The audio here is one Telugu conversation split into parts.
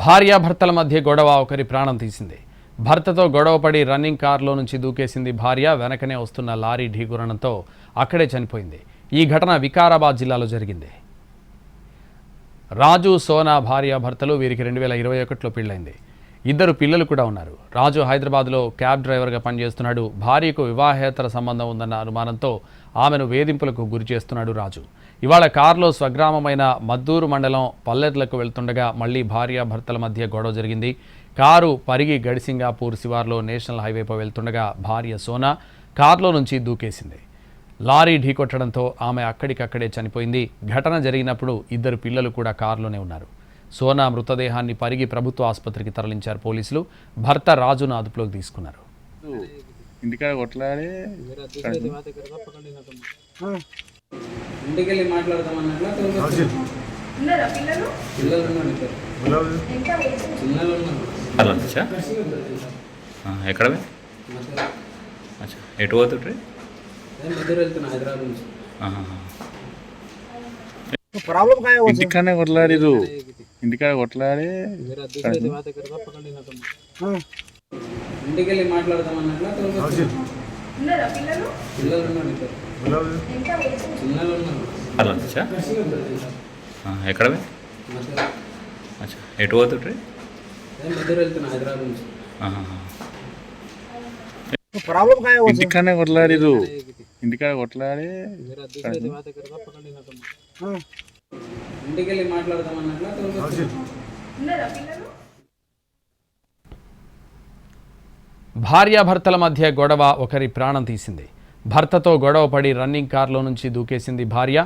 భార్యాభర్తల మధ్య గొడవ ఒకరి ప్రాణం తీసింది. భర్తతో గొడవపడి రన్నింగ్ కారులో నుంచి దూకేసింది భార్య. వెనకనే వస్తున్న లారీ ఢీకొనడంతో అక్కడే చనిపోయింది. ఈ ఘటన వికారాబాద్ జిల్లాలో జరిగింది. రాజు సోనా భార్యాభర్తలు. వీరికి 2021లో పెళ్లైంది. ఇద్దరు పిల్లలు కూడా ఉన్నారు. రాజు హైదరాబాద్లో క్యాబ్ డ్రైవర్గా పనిచేస్తున్నాడు. భార్యకు వివాహేతర సంబంధం ఉందన్న అనుమానంతో ఆమెను వేధింపులకు గురి చేస్తున్నాడు రాజు. ఇవాళ కారులో స్వగ్రామమైన మద్దూరు మండలం పల్లెర్లకు వెళ్తుండగా మళ్లీ భార్యాభర్తల మధ్య గొడవ జరిగింది. కారు పరిగి గడిసింగాపూర్ శివార్లో నేషనల్ హైవేపై వెళ్తుండగా భార్య సోనా కారులో నుంచి దూకేసింది. లారీ ఢీకొట్టడంతో ఆమె అక్కడికక్కడే చనిపోయింది. ఘటన జరిగినప్పుడు ఇద్దరు పిల్లలు కూడా కారులోనే ఉన్నారు. సోనా మృతదేహాన్ని పరిగి ప్రభుత్వ ఆసుపత్రికి తరలించారు పోలీసులు. భర్త రాజును అదుపులోకి తీసుకున్నారు. ఎక్కడ ఎటు పోతుండ్రీ? ఇంటికానే కొట్లాడిరు. ఇంటికాడ కొట్లాడి ఇంటికెళ్ళి మాట్లాడదామన్నట్లా ఎక్కడ ఎటు పోతుండ్రీ? హైదరాబాద్ నుంచి. ఇంటికానే కొట్లాడిరు. ఇంటికాడ కొట్లాడి ఇంటికెళ్ళి మాట్లాడదామన్నట్లా భార్యాభర్తల మధ్య గొడవ ఒకరి ప్రాణం తీసింది. భర్తతో గొడవపడి రన్నింగ్ కారులో నుంచి దూకేసింది భార్య.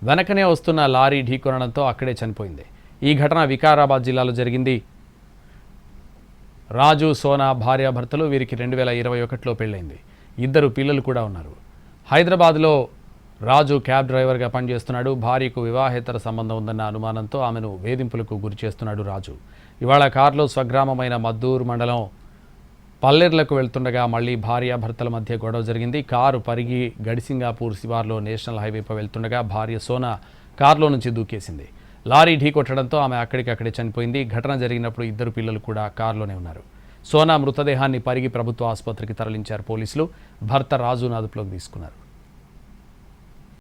వెనకనే వస్తున్న లారీ ఢీకొనడంతో అక్కడే చనిపోయింది. ఈ ఘటన వికారాబాద్ జిల్లాలో జరిగింది. రాజు సోనా భార్యాభర్తలు. వీరికి 2021లో పెళ్లైంది. ఇద్దరు పిల్లలు కూడా ఉన్నారు. హైదరాబాద్లో రాజు క్యాబ్ డ్రైవర్గా పనిచేస్తున్నాడు. భార్యకు వివాహేతర సంబంధం ఉందన్న అనుమానంతో ఆమెను వేధింపులకు గురి చేస్తున్నాడు రాజు. ఇవాళ కారులో స్వగ్రామమైన మద్దూరు మండలం పల్లెర్లకు వెళ్తుండగా మళ్లీ భార్యాభర్తల మధ్య గొడవ జరిగింది. కారు పరిగి గడిసింగాపూర్ శివార్లో నేషనల్ హైవేపై వెళ్తుండగా భార్య సోనా కారులో నుంచి దూకేసింది. లారీ ఢీకొట్టడంతో ఆమె అక్కడికక్కడే చనిపోయింది. ఘటన జరిగినప్పుడు ఇద్దరు పిల్లలు కూడా కారులోనే ఉన్నారు. సోనా మృతదేహాన్ని పరిగి ప్రభుత్వ ఆసుపత్రికి తరలించారు పోలీసులు. భర్త రాజును అదుపులోకి తీసుకున్నారు.